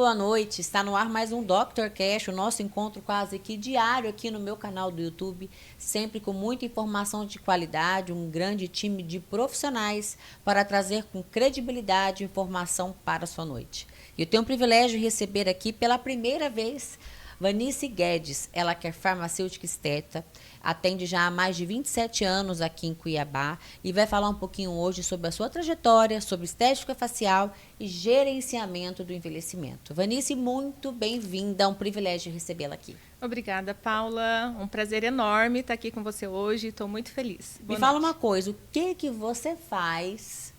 boa noite. Está no ar mais um Dr. Cash, o nosso encontro quase que diário aqui no meu canal do YouTube, sempre com muita informação de qualidade, um grande time de profissionais para trazer com credibilidade informação para a sua noite. Eu tenho o privilégio de receber aqui pela primeira vez Vanice Guedes, ela que é farmacêutica estética, atende já há mais de 27 anos aqui em Cuiabá e vai falar um pouquinho hoje sobre a sua trajetória, sobre estética facial e gerenciamento do envelhecimento. Vanice, muito bem-vinda, é um privilégio recebê-la aqui. Obrigada, Paula. Um prazer enorme estar aqui com você hoje. Estou muito feliz. Me fala uma coisa, o que você faz,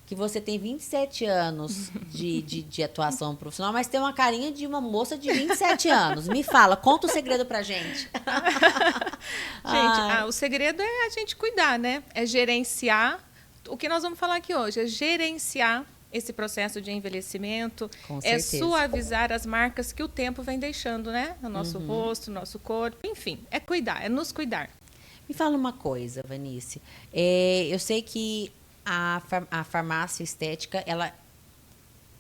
que você tem 27 anos de atuação profissional, mas tem uma carinha de uma moça de 27 anos. Me fala, conta o segredo pra gente. Gente, o segredo é a gente cuidar, né? É gerenciar. O que nós vamos falar aqui hoje é gerenciar esse processo de envelhecimento, Com é certeza. suavizar as marcas que o tempo vem deixando, né? No nosso rosto, no nosso corpo, enfim, é cuidar, é nos cuidar. Me fala uma coisa, Vanice. Eu sei que a farmácia estética, ela,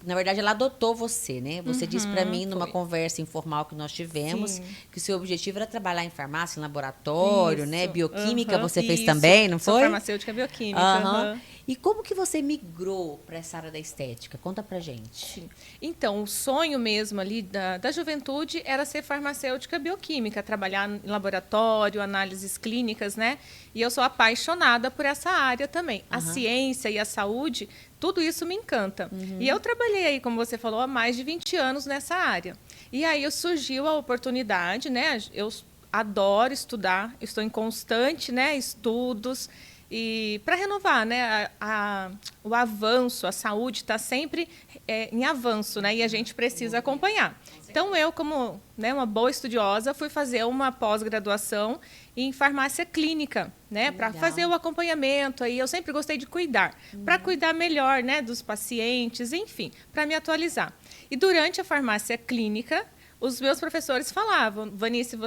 na verdade, ela adotou você, né? Você disse para mim, numa foi. conversa informal que nós tivemos, Sim. que o seu objetivo era trabalhar em farmácia, em laboratório, né? Isso, Bioquímica você fez isso. também, não Sou foi? farmacêutica bioquímica. Aham. E como que você migrou para essa área da estética? Conta pra gente. Sim. Então, o sonho mesmo ali da juventude era ser farmacêutica bioquímica, trabalhar em laboratório, análises clínicas, né? E eu sou apaixonada por essa área também. A ciência e a saúde, tudo isso me encanta. E eu trabalhei aí, como você falou, há mais de 20 anos nessa área. E aí surgiu a oportunidade, né? Eu adoro estudar, estou em constante, né, estudos. E para renovar, né, o avanço, a saúde está sempre em avanço, né, e a gente precisa acompanhar. Então, eu, como, né, uma boa estudiosa, fui fazer uma pós-graduação em farmácia clínica, né, para fazer o acompanhamento. Aí eu sempre gostei de cuidar, para cuidar melhor, né, dos pacientes, enfim, para me atualizar. E durante a farmácia clínica, os meus professores falavam: Vanice,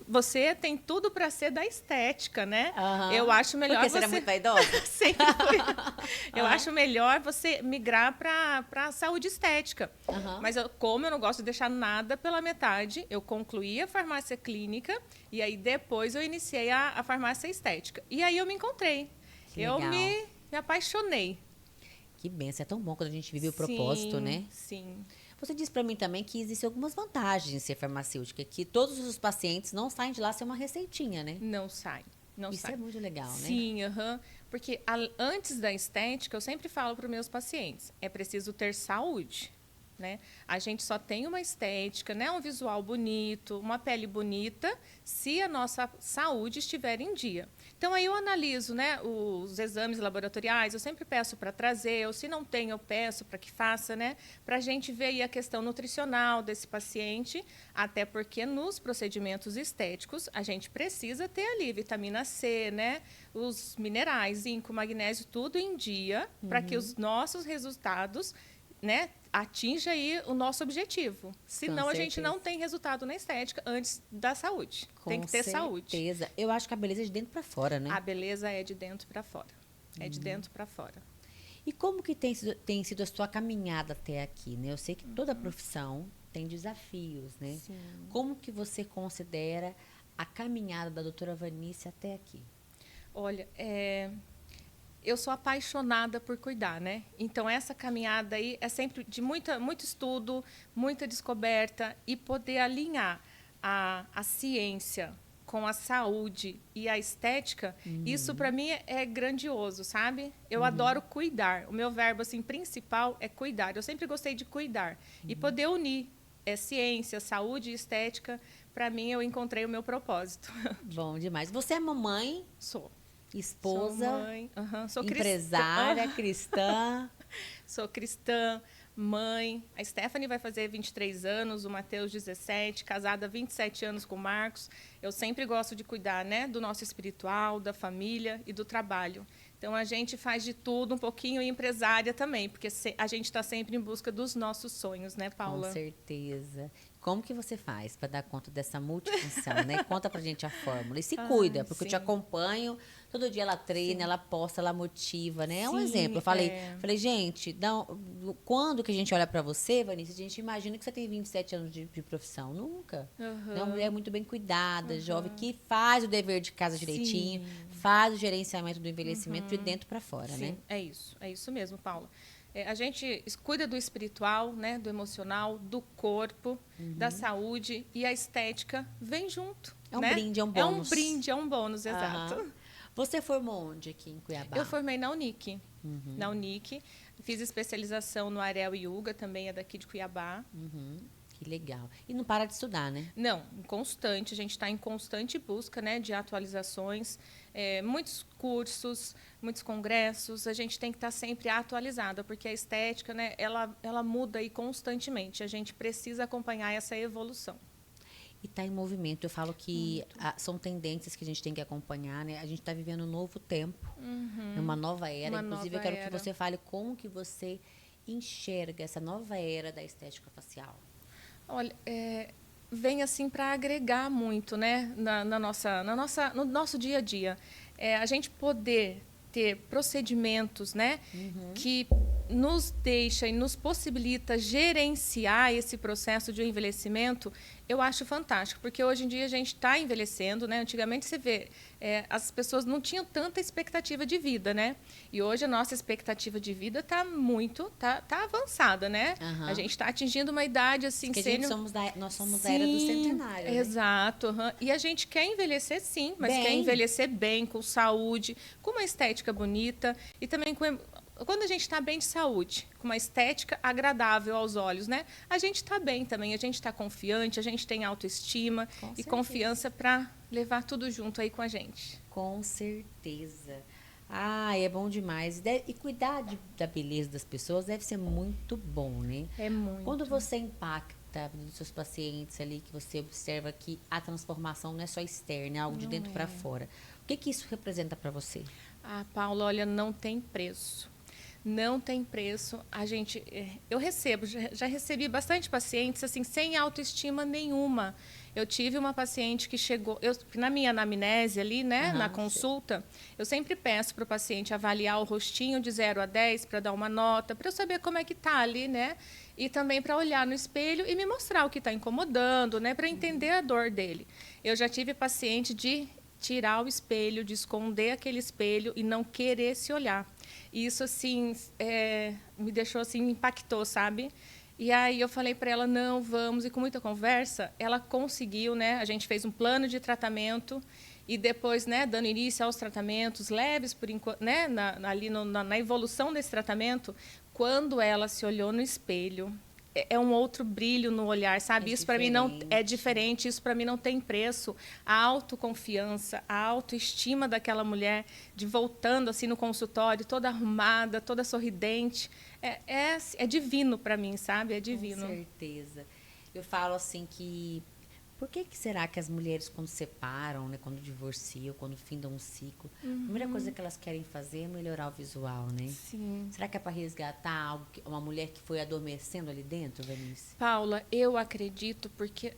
você tem tudo para ser da estética, né? Eu acho melhor Porque você era muito vaidosa? Sempre fui. Eu acho melhor você migrar para a saúde estética. Mas como eu não gosto de deixar nada pela metade, eu concluí a farmácia clínica e aí depois eu iniciei a farmácia estética. E aí eu me encontrei. Que Eu legal. me apaixonei. Que benção, é tão bom quando a gente vive o propósito, né? Sim. Você disse para mim também que existem algumas vantagens em ser farmacêutica, que todos os pacientes não saem de lá sem uma receitinha, né? Não sai. Não Isso sai. é muito legal, né? Sim, porque antes da estética, eu sempre falo para os meus pacientes, é preciso ter saúde. Né? A gente só tem uma estética, né? Um visual bonito, uma pele bonita, se a nossa saúde estiver em dia. Então, aí eu analiso, né, os exames laboratoriais, eu sempre peço para trazer, ou se não tem, eu peço para que faça, né, para a gente ver aí a questão nutricional desse paciente, até porque nos procedimentos estéticos, a gente precisa ter ali vitamina C, né, os minerais, zinco, magnésio, tudo em dia, para que os nossos resultados, né, atinja aí o nosso objetivo. Senão a gente não tem resultado na estética antes da saúde. Tem que ter saúde. Certeza. Eu acho que a beleza é de dentro para fora, né? A beleza é de dentro para fora. É de dentro para fora. E como que tem sido a sua caminhada até aqui, né? Eu sei que toda profissão tem desafios, né? Sim. Como que você considera a caminhada da doutora Vanice até aqui? Olha, eu sou apaixonada por cuidar, né? Então, essa caminhada aí é sempre de muito estudo, muita descoberta e poder alinhar a ciência com a saúde e a estética, isso para mim é grandioso, sabe? Eu adoro cuidar. O meu verbo assim principal é cuidar. Eu sempre gostei de cuidar e poder unir ciência, saúde e estética. Para mim, eu encontrei o meu propósito. Bom demais. Você é mamãe? Sou. Esposa, Sou mãe, sou empresária, cristã. Sou cristã, mãe. A Stephanie vai fazer 23 anos, o Matheus 17, casada há 27 anos com o Marcos. Eu sempre gosto de cuidar, né, do nosso espiritual, da família e do trabalho. Então, a gente faz de tudo um pouquinho e empresária também, porque a gente está sempre em busca dos nossos sonhos, né, Paula? Com certeza. Como que você faz para dar conta dessa multifunção, né? Conta pra gente a fórmula. E se cuida, porque eu te sim. acompanho, todo dia ela treina, ela posta, ela motiva, né? É um Sim, exemplo. Eu falei, gente, quando que a gente olha pra você, Vanice, a gente imagina que você tem 27 anos de profissão. Nunca. É uma mulher muito bem cuidada, jovem, que faz o dever de casa direitinho, faz o gerenciamento do envelhecimento de dentro pra fora, Sim, né? é isso mesmo, Paula. A gente cuida do espiritual, né, do emocional, do corpo, da saúde, e a estética vem junto. É um né? brinde, é um É um bônus. brinde, é um bônus, exato. Aham. Você formou onde aqui em Cuiabá? Eu formei na Unic. Na Unic. Fiz especialização no Arel Yuga, também é daqui de Cuiabá. Que legal. E não para de estudar, né? Não, constante. A gente está em constante busca, né, de atualizações, muitos cursos, muitos congressos. A gente tem que estar sempre atualizada, porque a estética, né, ela muda aí constantemente. A gente precisa acompanhar essa evolução. E está em movimento. Eu falo que são tendências que a gente tem que acompanhar, né? A gente está vivendo um novo tempo, uma nova era. Uma Inclusive, nova eu quero era. que você fale como que você enxerga essa nova era da estética facial. Olha, vem assim para agregar muito, né, no nosso dia a dia. A gente poder ter procedimentos, né, que nos deixa e nos possibilita gerenciar esse processo de envelhecimento, eu acho fantástico, porque hoje em dia a gente está envelhecendo, né? Antigamente você vê, as pessoas não tinham tanta expectativa de vida, né? E hoje a nossa expectativa de vida está tá avançada, né? A gente está atingindo uma idade assim, Porque nós somos da era do centenário, né? Exato. E a gente quer envelhecer sim, mas quer envelhecer bem, com saúde, com uma estética bonita e também quando a gente está bem de saúde, com uma estética agradável aos olhos, né? A gente está bem também, a gente está confiante, a gente tem autoestima e confiança para levar tudo junto aí com a gente. Com certeza. É bom demais. E cuidar da beleza das pessoas deve ser muito bom, né? É muito. Quando você impacta nos seus pacientes ali, que você observa que a transformação não é só externa, é algo de dentro para fora. O que isso representa para você? Paula, olha, não tem preço. Não tem preço. Eu recebo, já recebi bastante pacientes assim sem autoestima nenhuma. Eu tive uma paciente que chegou, na minha anamnese ali, né, na consulta, eu sempre peço para o paciente avaliar o rostinho de 0 a 10 para dar uma nota, para eu saber como é que tá ali, né? E também para olhar no espelho e me mostrar o que está incomodando, né, para entender a dor dele. Eu já tive paciente de tirar o espelho, de esconder aquele espelho e não querer se olhar. E isso, assim, me deixou, assim, me impactou, sabe? E aí eu falei para ela, não, vamos. E com muita conversa, ela conseguiu, né? A gente fez um plano de tratamento e depois, né, dando início aos tratamentos leves, por enquanto, né, na evolução desse tratamento, quando ela se olhou no espelho, é um outro brilho no olhar, sabe? Isso para mim não é diferente, isso para mim não tem preço. A autoconfiança, a autoestima daquela mulher, de voltando assim no consultório, toda arrumada, toda sorridente, é divino para mim, sabe? É divino. Com certeza. Eu falo assim que por que será que as mulheres, quando separam, né, quando divorciam, quando findam um ciclo, a primeira coisa que elas querem fazer é melhorar o visual, né? Sim. Será que é para resgatar algo, uma mulher que foi adormecendo ali dentro, Vanice? Paula, eu acredito porque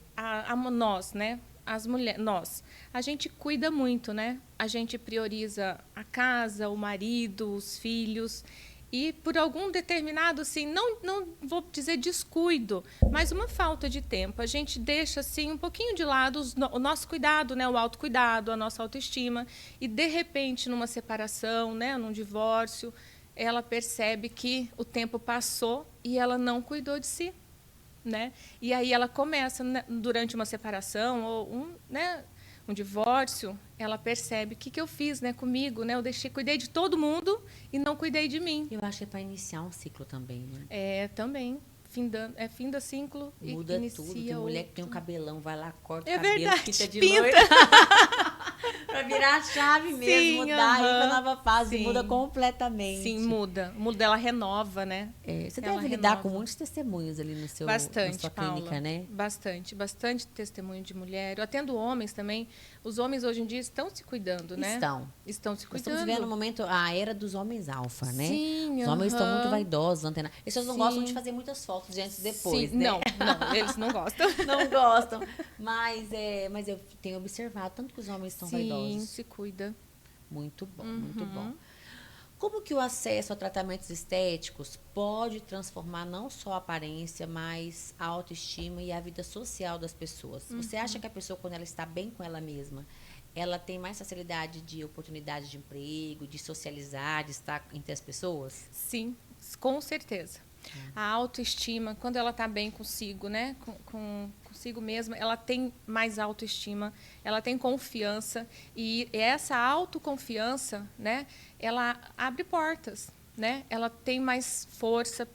nós, né? As mulheres, a gente cuida muito, né? A gente prioriza a casa, o marido, os filhos. E por algum determinado, assim, não vou dizer descuido, mas uma falta de tempo. A gente deixa, assim, um pouquinho de lado o nosso cuidado, né? O autocuidado, a nossa autoestima. E, de repente, numa separação, né? Num divórcio, ela percebe que o tempo passou e ela não cuidou de si, né? E aí ela começa, né, durante uma separação ou um divórcio, ela percebe o que eu fiz, né, comigo, né? Eu cuidei de todo mundo e não cuidei de mim. Eu acho que é para iniciar um ciclo também, né? Também. Finda ciclo e muda inicia tudo. Tem mulher que tem um cabelão, vai lá, corta o cabelo, verdade, pinta de loiro. Pra virar a chave mesmo, Sim, mudar aí pra aham. nova fase, Sim. muda completamente. Sim, muda. Muda, ela renova, né? Você Ela deve lidar renova. com muitos testemunhos ali na Bastante, sua clínica, Paula. né? Bastante testemunho de mulher. Eu atendo homens também. Os homens hoje em dia estão se cuidando, né? Estão se Nós estamos vivendo um cuidando. momento, a era dos homens alfa, né? Sim, Os homens estão muito aham. vaidosos, antenados. Eles não gostam de Sim. fazer muitas fotos de antes e Sim, depois, né? não, eles não gostam. Não gostam. Mas eu tenho observado tanto que os homens estão Sim, vaidosos. se cuida. Muito bom, muito bom. Como que o acesso a tratamentos estéticos pode transformar não só a aparência, mas a autoestima e a vida social das pessoas? Você acha que a pessoa, quando ela está bem com ela mesma, ela tem mais facilidade de oportunidade de emprego, de socializar, de estar entre as pessoas? Sim, com certeza. A autoestima, quando ela está bem consigo, né? Consigo mesma, ela tem mais autoestima, ela tem confiança. E essa autoconfiança, né? Ela abre portas, né? Ela tem mais força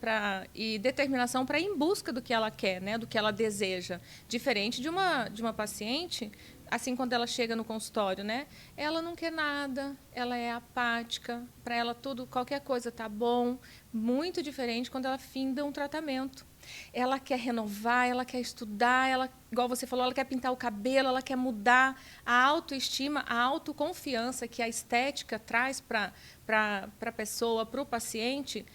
e determinação para ir em busca do que ela quer, né? Do que ela deseja. Diferente de uma paciente, assim, quando ela chega no consultório, né? Ela não quer nada, ela é apática, para ela tudo, qualquer coisa tá bom. Muito diferente quando ela finda um tratamento. Ela quer renovar, ela quer estudar, ela, igual você falou, ela quer pintar o cabelo, ela quer mudar. A autoestima, a autoconfiança que a estética traz para a pessoa, para o paciente,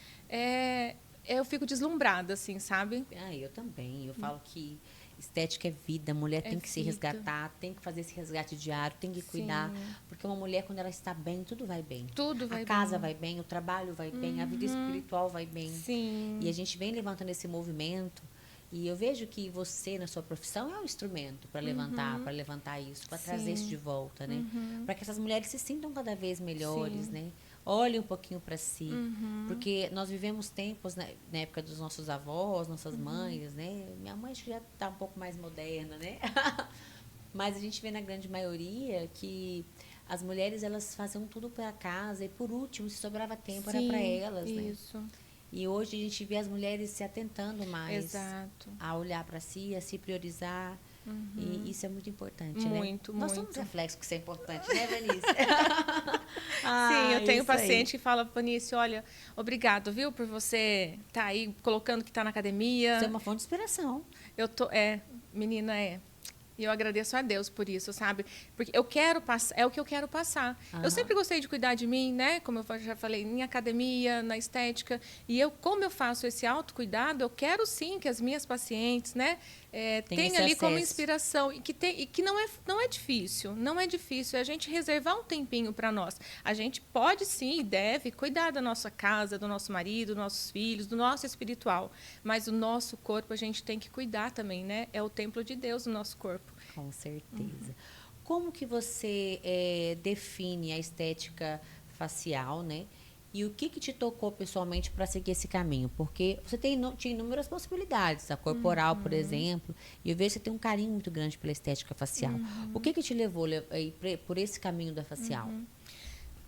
eu fico deslumbrada, assim, sabe? Eu também. Eu falo que estética é vida, mulher tem que se vida. resgatar, tem que fazer esse resgate diário, tem que cuidar, porque uma mulher, quando ela está bem, tudo vai bem. Tudo vai a casa bem. vai bem, o trabalho vai bem, a vida espiritual vai bem. Sim. E a gente vem levantando esse movimento, e eu vejo que você, na sua profissão, é um instrumento para levantar isso, para trazer isso de volta, né? Para que essas mulheres se sintam cada vez melhores, né? Olhem um pouquinho para si, porque nós vivemos tempos, né, na época dos nossos avós, nossas mães, né? Minha mãe acho que já está um pouco mais moderna, né? Mas a gente vê na grande maioria que as mulheres, elas faziam tudo para casa e, por último, se sobrava tempo, era para elas, isso. né? E hoje a gente vê as mulheres se atentando mais Exato. a olhar para si, a se priorizar. E isso é muito importante, muito, né? Nós muito. somos reflexos que isso é importante, né, Vanice? Sim, eu tenho isso aí. paciente que fala, Vanice, olha, obrigado, viu, por você estar aí colocando que está na academia. Isso é uma fonte de inspiração. Menina, E eu agradeço a Deus por isso, sabe? Porque eu quero passar, é o que eu quero passar. Eu sempre gostei de cuidar de mim, né? Como eu já falei, em academia, na estética. E como eu faço esse autocuidado, eu quero sim que as minhas pacientes, né? Tenham ali como inspiração. E que não é difícil. Não é difícil. É a gente reservar um tempinho para nós. A gente pode sim e deve cuidar da nossa casa, do nosso marido, dos nossos filhos, do nosso espiritual. Mas o nosso corpo a gente tem que cuidar também, né? É o templo de Deus, o nosso corpo. Com certeza. Como que você define a estética facial, né? E o que te tocou pessoalmente para seguir esse caminho? Porque você tinha inúmeras possibilidades, a corporal, por exemplo, e eu vejo que você tem um carinho muito grande pela estética facial. O que te levou por esse caminho da facial?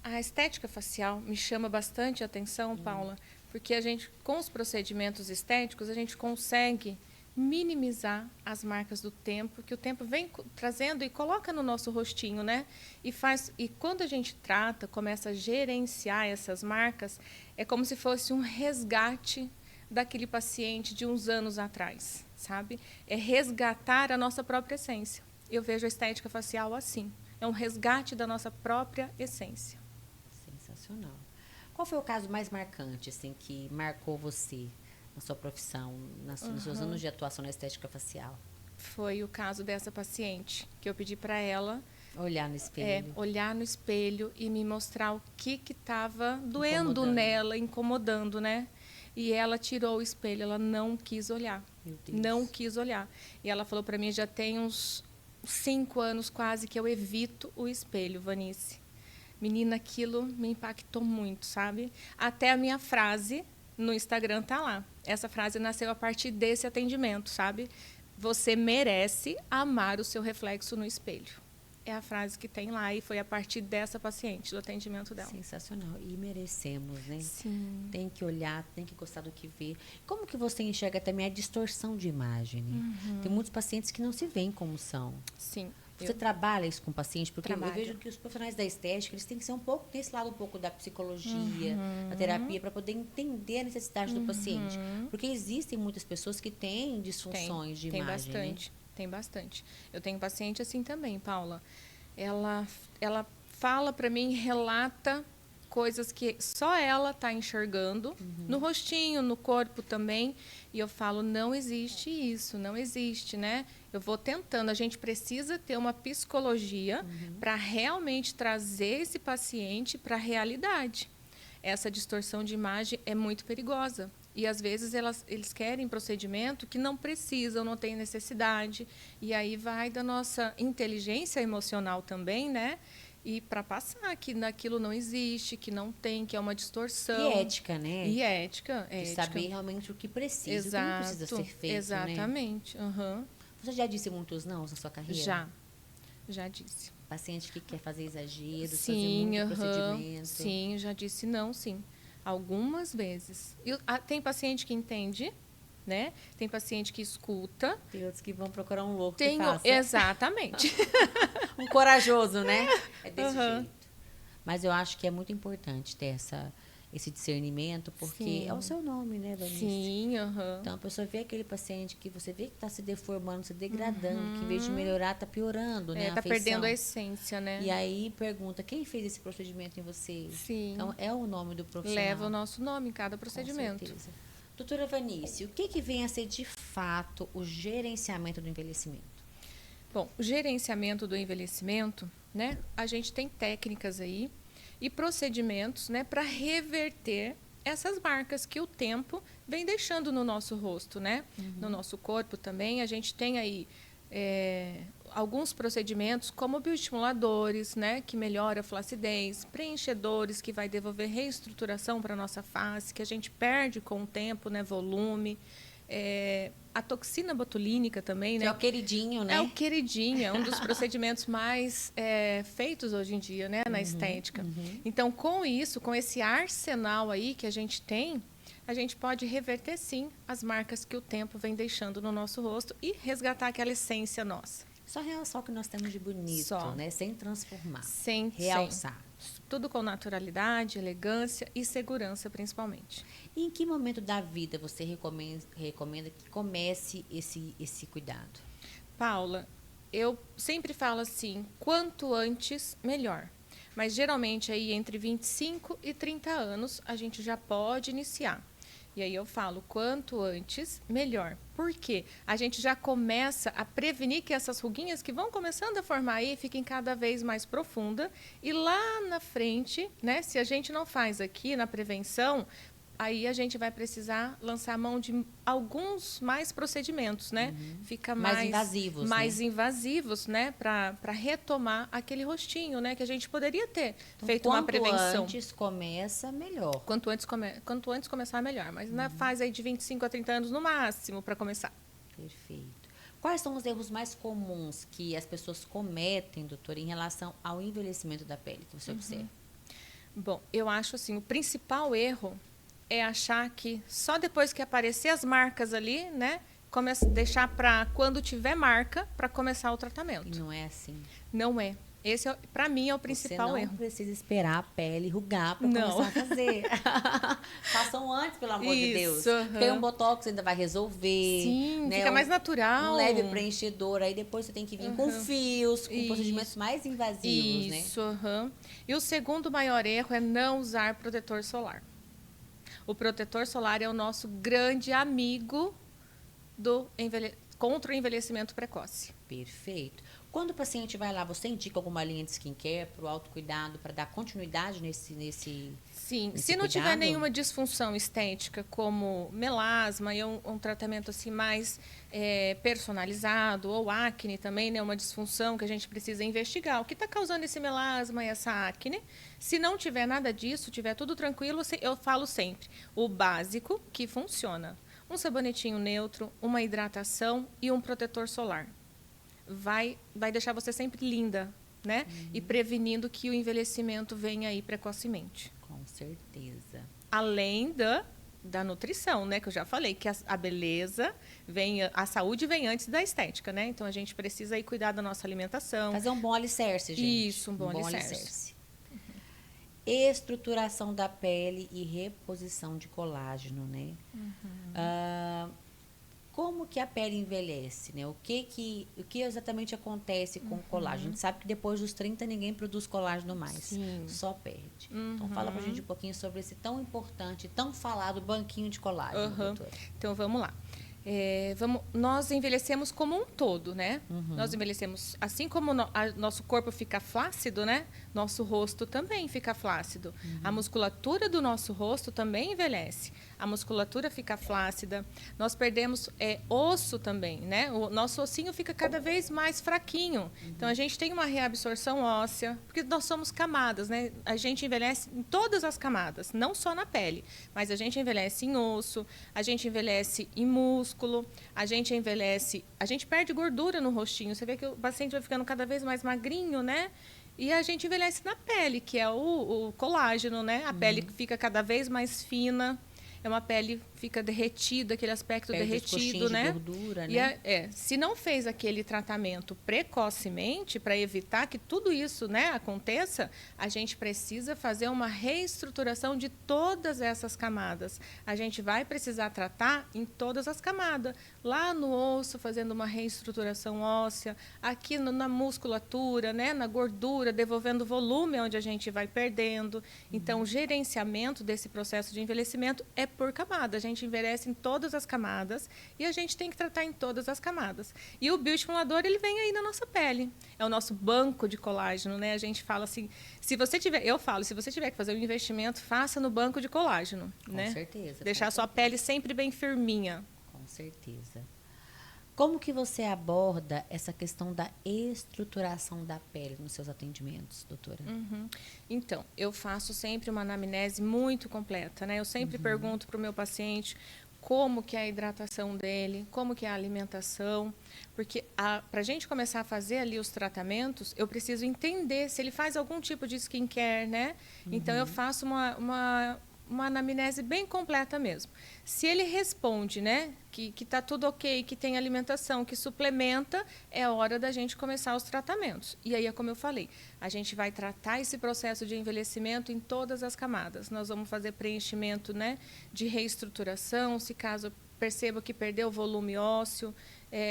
A estética facial me chama bastante a atenção, Paula, porque a gente, com os procedimentos estéticos, a gente consegue minimizar as marcas do tempo, que o tempo vem trazendo e coloca no nosso rostinho, né? E quando a gente trata, começa a gerenciar essas marcas, é como se fosse um resgate daquele paciente de uns anos atrás, sabe? É resgatar a nossa própria essência. Eu vejo a estética facial assim. É um resgate da nossa própria essência. Sensacional. Qual foi o caso mais marcante, assim, que marcou você na sua profissão, nos seus anos de atuação na estética facial? Foi o caso dessa paciente, que eu pedi para ela olhar no espelho. Olhar no espelho e me mostrar o que estava doendo nela, incomodando, né? E ela tirou o espelho, ela não quis olhar. Meu Deus. Não quis olhar. E ela falou para mim, já tem uns 5 anos quase que eu evito o espelho, Vanice. Menina, aquilo me impactou muito, sabe? Até a minha frase no Instagram tá lá. Essa frase nasceu a partir desse atendimento, sabe? Você merece amar o seu reflexo no espelho. É a frase que tem lá e foi a partir dessa paciente, do atendimento dela. Sensacional. E merecemos, né? Sim. Tem que olhar, tem que gostar do que vê. Como que você enxerga também a distorção de imagem? Né? Tem muitos pacientes que não se veem como são. Sim. Você trabalha isso com o paciente? Porque eu Trabalho. vejo que os profissionais da estética, eles têm que ser um pouco, desse lado um pouco da psicologia, da terapia, para poder entender a necessidade do paciente. Porque existem muitas pessoas que têm disfunções de tem imagem, bastante, né? tem bastante. Eu tenho paciente assim também, Paula. Ela fala para mim, relata coisas que só ela está enxergando, no rostinho, no corpo também, e eu falo, não existe isso, não existe, né? Eu vou tentando, a gente precisa ter uma psicologia para realmente trazer esse paciente para a realidade. Essa distorção de imagem é muito perigosa. E, às vezes, eles querem procedimento que não precisam, não tem necessidade. E aí vai da nossa inteligência emocional também, né? E para passar que naquilo não existe, que não tem, que é uma distorção. E ética, né? E ética. De saber realmente o que precisa, Exato, o que não precisa ser feito, né? exatamente. Uhum. Você já disse muitos não na sua carreira? Já disse. Paciente que quer fazer exageros, fazer Sim, muito procedimento. sim, já disse não, sim. Algumas vezes. Tem paciente que entende, né? Tem paciente que escuta. Tem outros que vão procurar um louco que faça. Exatamente. Um corajoso, né? É desse jeito. Mas eu acho que é muito importante ter esse discernimento, porque é o seu nome, né, Vanice? Sim, Então, a pessoa vê aquele paciente que você vê que está se deformando, se degradando, que em vez de melhorar, está piorando, né? Está perdendo a essência, né? E aí pergunta, quem fez esse procedimento em você? Sim. Então, é o nome do profissional. Leva o nosso nome em cada procedimento. Com certeza. Doutora Vanice, o que vem a ser de fato o gerenciamento do envelhecimento? Bom, o gerenciamento do envelhecimento, né? A gente tem técnicas aí e procedimentos, né, para reverter essas marcas que o tempo vem deixando no nosso rosto, né? No nosso corpo também. A gente tem aí alguns procedimentos como bioestimuladores, né, que melhora a flacidez, preenchedores que vai devolver reestruturação para a nossa face, que a gente perde com o tempo, né, volume. A toxina botulínica também, né? É o queridinho, né? É o queridinho, é um dos procedimentos mais feitos hoje em dia, né, na estética. Então, com isso, com esse arsenal aí que a gente tem, a gente pode reverter, sim, as marcas que o tempo vem deixando no nosso rosto e resgatar aquela essência nossa. Só realçar o que nós temos de bonito, né? Sem transformar. Sem realçar. Tudo com naturalidade, elegância e segurança, principalmente. E em que momento da vida você recomenda que comece esse cuidado? Paula, eu sempre falo assim, quanto antes, melhor. Mas, geralmente, aí entre 25 e 30 anos, a gente já pode iniciar. E aí eu falo, quanto antes, melhor. Por quê? A gente já começa a prevenir que essas ruguinhas que vão começando a formar aí fiquem cada vez mais profundas. E lá na frente, né, se a gente não faz aqui na prevenção, aí a gente vai precisar lançar mão de alguns mais procedimentos, né? Fica mais invasivos, mais invasivos, né? Para retomar aquele rostinho, né? Que a gente poderia ter feito uma prevenção. Quanto antes começa, melhor. Quanto antes começar, melhor. Mas na fase aí de 25 a 30 anos no máximo para começar. Perfeito. Quais são os erros mais comuns que as pessoas cometem, doutora, em relação ao envelhecimento da pele que você observa? Bom, eu acho assim, o principal erro é achar que só depois que aparecer as marcas ali, né, deixar para quando tiver marca para começar o tratamento. E não é assim. Não é. Esse, para mim, é o principal erro. Você não precisa esperar a pele rugar para começar a fazer. Façam antes, pelo amor de Deus. Tem um botox, ainda vai resolver. Sim, né? Fica mais natural. Um leve preenchedor. Aí depois você tem que vir com fios, com procedimentos mais invasivos, né? Isso. E o segundo maior erro é não usar protetor solar. O protetor solar é o nosso grande amigo contra o envelhecimento precoce. Perfeito. Quando o paciente vai lá, você indica alguma linha de skincare para o autocuidado, para dar continuidade nesse Sim, nesse se não cuidado? tiver nenhuma disfunção estética, como melasma e um tratamento assim mais personalizado, ou acne também, né, uma disfunção que a gente precisa investigar. O que está causando esse melasma e essa acne? Se não tiver nada disso, tiver tudo tranquilo, eu falo sempre, o básico que funciona. Um sabonetinho neutro, uma hidratação e um protetor solar. Vai deixar você sempre linda, né? E prevenindo que o envelhecimento venha aí precocemente. Com certeza. Além da nutrição, né? Que eu já falei, que a beleza vem, a saúde vem antes da estética, né? Então a gente precisa aí cuidar da nossa alimentação. Fazer um bom alicerce, gente. Isso, um bom alicerce. Estruturação da pele e reposição de colágeno, né? Como que a pele envelhece, né? O que exatamente acontece com o colágeno? A gente sabe que depois dos 30 ninguém produz colágeno mais, Sim. só perde. Então fala pra gente um pouquinho sobre esse tão importante, tão falado banquinho de colágeno, doutora. Então vamos lá. Nós envelhecemos como um todo, né? Nós envelhecemos, assim como nosso corpo fica flácido, né? Nosso rosto também fica flácido. A musculatura do nosso rosto também envelhece. A musculatura fica flácida. Nós perdemos osso também, né? O nosso ossinho fica cada vez mais fraquinho. Então a gente tem uma reabsorção óssea, porque nós somos camadas, né? A gente envelhece em todas as camadas, não só na pele, mas a gente envelhece em osso, a gente envelhece em músculo, a gente envelhece, a gente perde gordura no rostinho. Você vê que o paciente vai ficando cada vez mais magrinho, né? E a gente envelhece na pele, que é o colágeno, né? A pele fica cada vez mais fina. É uma pele que fica derretida, aquele aspecto Perde derretido, os né? de gordura, né? E se não fez aquele tratamento precocemente para evitar que tudo isso, né, aconteça, a gente precisa fazer uma reestruturação de todas essas camadas. A gente vai precisar tratar em todas as camadas. Lá no osso, fazendo uma reestruturação óssea, aqui na musculatura, né, na gordura, devolvendo volume onde a gente vai perdendo. Então, o gerenciamento desse processo de envelhecimento é por camada. A gente envelhece em todas as camadas e a gente tem que tratar em todas as camadas. E o bioestimulador, ele vem aí na nossa pele. É o nosso banco de colágeno, né? A gente fala assim, se você tiver que fazer um investimento, faça no banco de colágeno, né? Com certeza. Deixar a sua pele sempre bem firminha. Com certeza. Como que você aborda essa questão da estruturação da pele nos seus atendimentos, doutora? Então, eu faço sempre uma anamnese muito completa, né? Eu sempre pergunto para o meu paciente como que é a hidratação dele, como que é a alimentação, porque para a gente começar a fazer ali os tratamentos, eu preciso entender se ele faz algum tipo de skincare, né? Então, eu faço uma anamnese bem completa mesmo. Se ele responde, né, que está tudo ok, que tem alimentação, que suplementa, é hora da gente começar os tratamentos. E aí é como eu falei, a gente vai tratar esse processo de envelhecimento em todas as camadas. Nós vamos fazer preenchimento, né, de reestruturação, se caso perceba que perdeu o volume ósseo,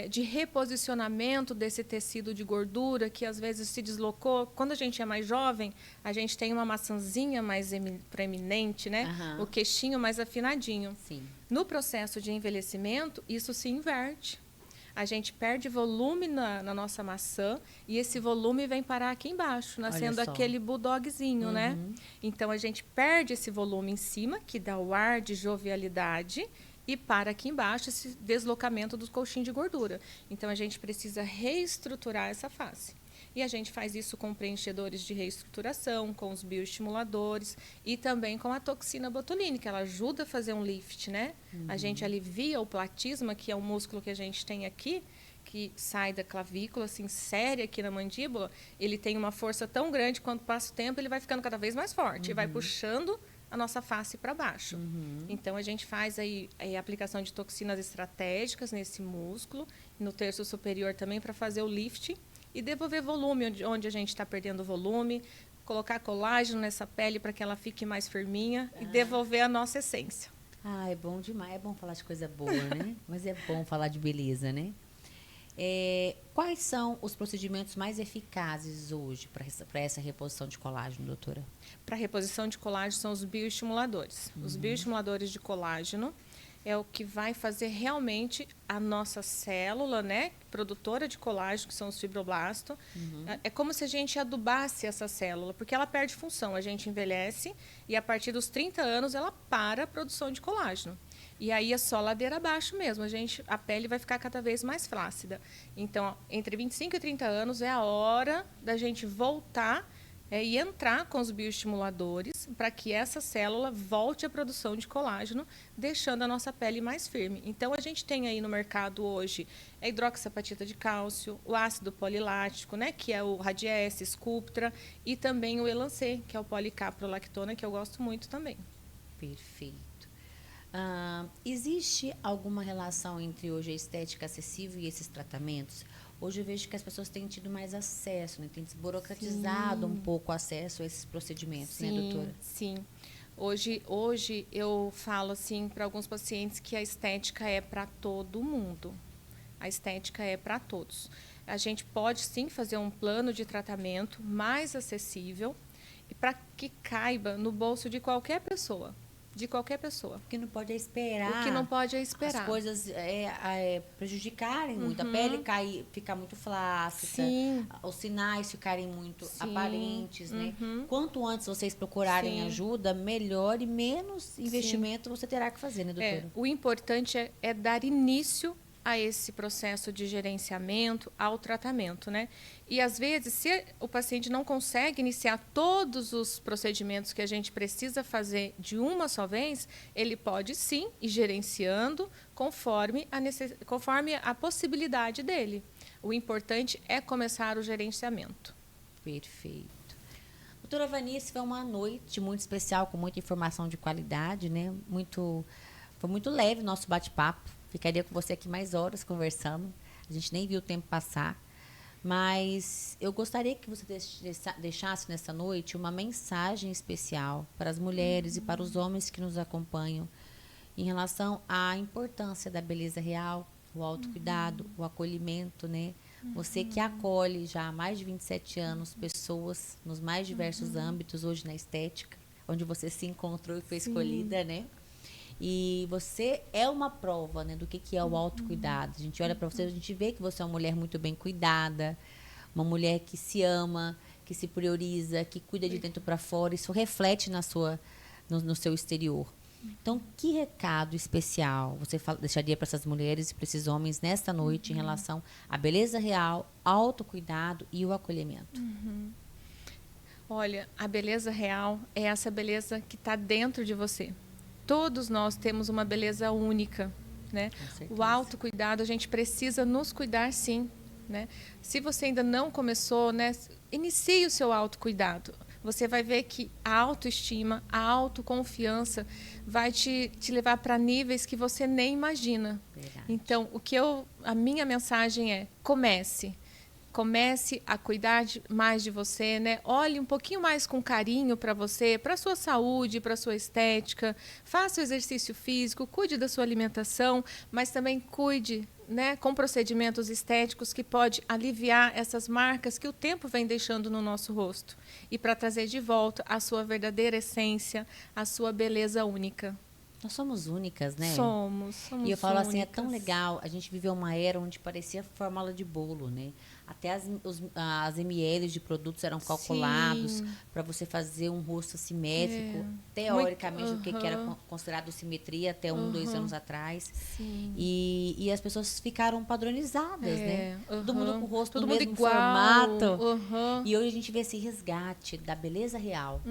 de reposicionamento desse tecido de gordura que às vezes se deslocou. Quando a gente é mais jovem, a gente tem uma maçãzinha mais proeminente, né? O queixinho mais afinadinho. Sim. No processo de envelhecimento, isso se inverte. A gente perde volume na nossa maçã e esse volume vem parar aqui embaixo, nascendo aquele bulldogzinho, né? Então, a gente perde esse volume em cima, que dá o ar de jovialidade, e para aqui embaixo esse deslocamento dos colchinhos de gordura. Então, a gente precisa reestruturar essa face. E a gente faz isso com preenchedores de reestruturação, com os bioestimuladores e também com a toxina botulínica. Ela ajuda a fazer um lift, né? A gente alivia o platisma, que é um músculo que a gente tem aqui, que sai da clavícula, assim, séria aqui na mandíbula. Ele tem uma força tão grande, quando passa o tempo, ele vai ficando cada vez mais forte. E vai puxando a nossa face para baixo. Então, a gente faz aí a aplicação de toxinas estratégicas nesse músculo, no terço superior também, para fazer o lift e devolver volume onde a gente está perdendo volume, colocar colágeno nessa pele para que ela fique mais firminha e devolver a nossa essência. É bom demais. É bom falar de coisa boa, né? Mas é bom falar de beleza, né? Quais são os procedimentos mais eficazes hoje para essa reposição de colágeno, doutora? Para reposição de colágeno são os bioestimuladores. Os bioestimuladores de colágeno é o que vai fazer realmente a nossa célula, né, produtora de colágeno, que são os fibroblastos. É como se a gente adubasse essa célula, porque ela perde função. A gente envelhece e a partir dos 30 anos ela para a produção de colágeno. E aí é só ladeira abaixo mesmo. A pele vai ficar cada vez mais flácida. Então, entre 25 e 30 anos é a hora da gente voltar e entrar com os bioestimuladores para que essa célula volte à produção de colágeno, deixando a nossa pele mais firme. Então, a gente tem aí no mercado hoje a hidroxiapatita de cálcio, o ácido polilático, né, que é o Radiesse, Sculptra, e também o Elancê, que é o policaprolactona, que eu gosto muito também. Perfeito. Existe alguma relação entre hoje a estética acessível e esses tratamentos? Hoje eu vejo que as pessoas têm tido mais acesso, né? Tem desburocratizado um pouco o acesso a esses procedimentos, né, doutora? Sim. Hoje eu falo assim para alguns pacientes que a estética é para todo mundo. A estética é para todos. A gente pode sim fazer um plano de tratamento mais acessível e para que caiba no bolso de qualquer pessoa. De qualquer pessoa. O que não pode é esperar. O que não pode é esperar. As coisas prejudicarem muito. A pele ficar muito flácida. Sim. Os sinais ficarem muito Sim. aparentes, né? Quanto antes vocês procurarem ajuda, melhor e menos investimento você terá que fazer, né, doutora? O importante é dar início a esse processo de gerenciamento, ao tratamento, né? E às vezes, se o paciente não consegue iniciar todos os procedimentos que a gente precisa fazer de uma só vez, ele pode sim ir gerenciando conforme a possibilidade dele. O importante é começar o gerenciamento. Perfeito. Doutora Vanice, foi uma noite muito especial, com muita informação de qualidade, né? Foi muito leve o nosso bate-papo. Ficaria com você aqui mais horas conversando. A gente nem viu o tempo passar. Mas eu gostaria que você deixasse nessa noite uma mensagem especial para as mulheres e para os homens que nos acompanham em relação à importância da beleza real, o autocuidado, o acolhimento, né? Você que acolhe já há mais de 27 anos pessoas nos mais diversos âmbitos, hoje na estética, onde você se encontrou e foi escolhida, né? E você é uma prova, né, do que é o autocuidado. A gente olha para você, a gente vê que você é uma mulher muito bem cuidada, uma mulher que se ama, que se prioriza, que cuida de dentro para fora. Isso reflete no seu exterior. Então, que recado especial você deixaria para essas mulheres e para esses homens nesta noite em relação à beleza real, autocuidado e o acolhimento? Olha, a beleza real é essa beleza que está dentro de você. Todos nós temos uma beleza única, né? O autocuidado, a gente precisa nos cuidar sim, né? Se você ainda não começou, né, inicie o seu autocuidado. Você vai ver que a autoestima, a autoconfiança vai te levar para níveis que você nem imagina. Verdade. Então, a minha mensagem é: comece a cuidar mais de você, né? Olhe um pouquinho mais com carinho para você, para a sua saúde, para a sua estética. Faça o exercício físico, cuide da sua alimentação, mas também cuide, né, com procedimentos estéticos que pode aliviar essas marcas que o tempo vem deixando no nosso rosto. E para trazer de volta a sua verdadeira essência, a sua beleza única. Nós somos únicas, né? Somos E eu falo únicas. assim, é tão legal. A gente viveu uma era onde parecia fórmula de bolo, né? Até as ml de produtos eram calculados para você fazer um rosto assimétrico. Teoricamente, o que era considerado simetria até 2 anos atrás. Sim. E as pessoas ficaram padronizadas, né? Todo mundo com o rosto todo no mundo mesmo igual. formato. E hoje a gente vê esse resgate da beleza real.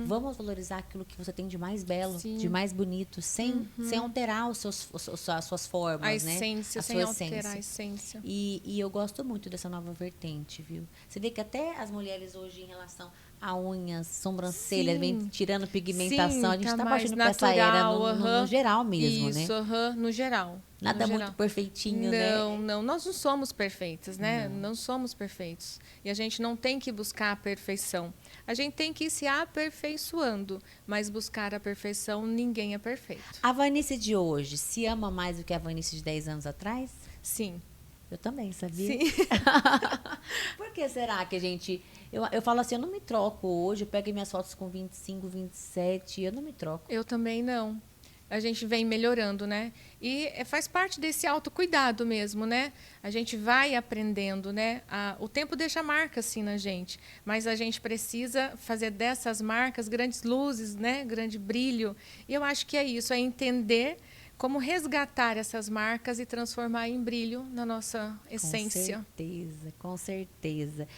Vamos valorizar aquilo que você tem de mais belo, de mais bonito, sem alterar as suas formas, a essência, né? Sem alterar a essência. E eu gosto muito dessa nova vertente, viu? Você vê que até as mulheres hoje, em relação a unhas, sobrancelhas, vem tirando pigmentação. A gente está partindo para essa era no geral mesmo, isso, né? No geral. Nada muito perfeitinho, né? Não. Nós não somos perfeitas, né? Não somos perfeitos. E a gente não tem que buscar a perfeição. A gente tem que ir se aperfeiçoando. Mas buscar a perfeição, ninguém é perfeito. A Vanice de hoje se ama mais do que a Vanice de 10 anos atrás? Sim. Eu também, sabia? Sim. Por que será que a gente... Eu falo assim, eu não me troco hoje. Eu pego minhas fotos com 25, 27, eu não me troco. Eu também não. A gente vem melhorando, né? E faz parte desse autocuidado mesmo, né? A gente vai aprendendo, né? O tempo deixa marca, assim, na gente. Mas a gente precisa fazer dessas marcas grandes luzes, né? Grande brilho. E eu acho que é isso, é entender como resgatar essas marcas e transformar em brilho na nossa essência. Com certeza.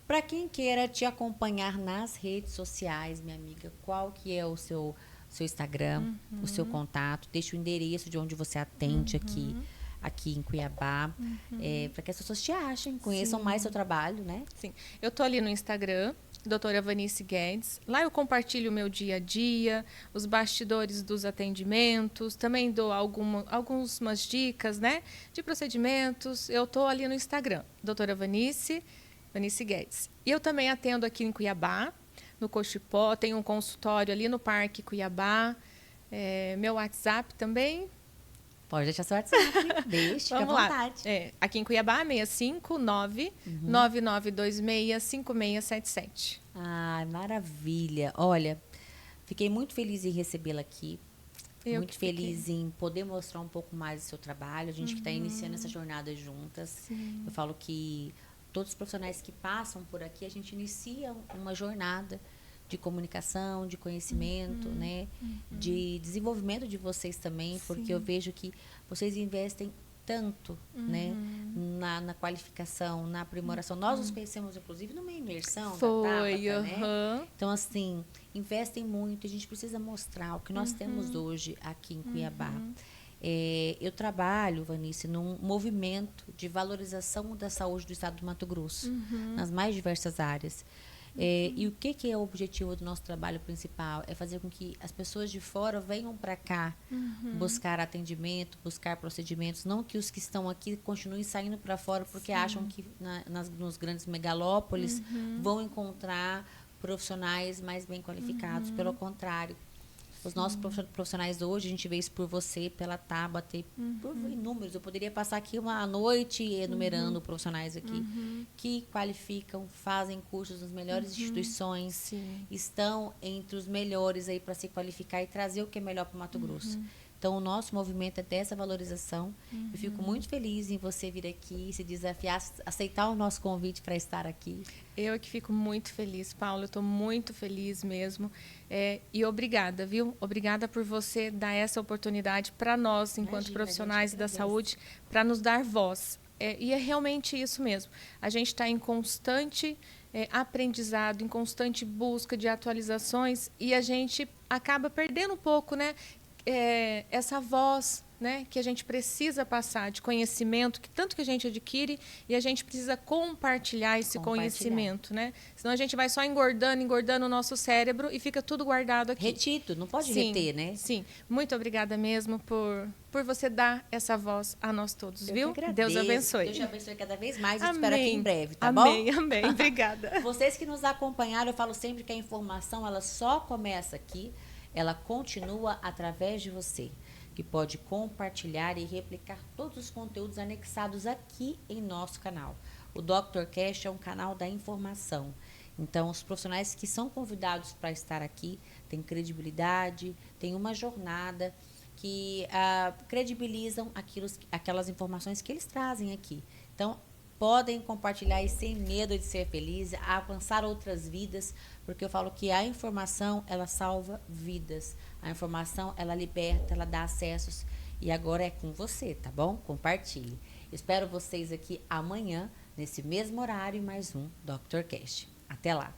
Para quem queira te acompanhar nas redes sociais, minha amiga, qual que é o seu Instagram, o seu contato? Deixa o endereço de onde você atende aqui em Cuiabá, para que as pessoas te achem, conheçam mais seu trabalho, né? Sim. Eu tô ali no Instagram, doutora Vanice Guedes. Lá eu compartilho o meu dia a dia, os bastidores dos atendimentos, também dou algumas dicas, né, de procedimentos. Eu estou ali no Instagram, doutora Vanice Guedes. E eu também atendo aqui em Cuiabá, no Cochipó, tenho um consultório ali no Parque Cuiabá. Meu WhatsApp também. Pode deixar seu WhatsApp, deixe, fica à vontade. Aqui em Cuiabá, 659-9926-5677. Ai, maravilha. Olha, fiquei muito feliz em recebê-la aqui. Muito feliz em poder mostrar um pouco mais do seu trabalho. A gente que está iniciando essa jornada juntas. Sim. Eu falo que todos os profissionais que passam por aqui, a gente inicia uma jornada de comunicação, de conhecimento, né? De desenvolvimento de vocês também, porque eu vejo que vocês investem tanto, né? Na qualificação, na aprimoração. Nós nos conhecemos, inclusive, numa imersão da Tabata, né? Então, assim, investem muito. A gente precisa mostrar o que nós temos hoje aqui em Cuiabá. Eu trabalho, Vanice, num movimento de valorização da saúde do estado do Mato Grosso, nas mais diversas áreas. E o que é o objetivo do nosso trabalho principal? É fazer com que as pessoas de fora venham para cá buscar atendimento, buscar procedimentos, não que os que estão aqui continuem saindo para fora porque acham que nos grandes megalópolis vão encontrar profissionais mais bem qualificados. Pelo contrário, os nossos profissionais hoje, a gente vê isso por você, pela Tabata, por inúmeros. Eu poderia passar aqui uma noite enumerando profissionais aqui que qualificam, fazem cursos nas melhores instituições, estão entre os melhores aí para se qualificar e trazer o que é melhor para o Mato Grosso. Então, o nosso movimento é dessa valorização. Eu fico muito feliz em você vir aqui, se desafiar, aceitar o nosso convite para estar aqui. Eu que fico muito feliz, Paula. Eu estou muito feliz mesmo. E obrigada, viu? Obrigada por você dar essa oportunidade para nós, enquanto profissionais da saúde, para nos dar voz. E é realmente isso mesmo. A gente está em constante aprendizado, em constante busca de atualizações e a gente acaba perdendo um pouco, né? Essa voz, né, que a gente precisa passar de conhecimento, que tanto que a gente adquire e a gente precisa compartilhar esse conhecimento, né? Senão a gente vai só engordando o nosso cérebro e fica tudo guardado aqui. Retido, não pode reter, né? Sim, muito obrigada mesmo por você dar essa voz a nós todos, viu? Deus abençoe. Deus te abençoe cada vez mais e espero aqui em breve, tá amém, bom? Amém, obrigada. Vocês que nos acompanharam, eu falo sempre que a informação, ela só começa aqui, ela continua através de você, que pode compartilhar e replicar todos os conteúdos anexados aqui em nosso canal. O Dr. Cash é um canal da informação. Então, os profissionais que são convidados para estar aqui têm credibilidade, têm uma jornada que credibilizam aquelas informações que eles trazem aqui. Então, podem compartilhar e sem medo de ser feliz, alcançar outras vidas, porque eu falo que a informação, ela salva vidas. A informação, ela liberta, ela dá acessos. E agora é com você, tá bom? Compartilhe. Espero vocês aqui amanhã, nesse mesmo horário, mais um Dr. Cash. Até lá!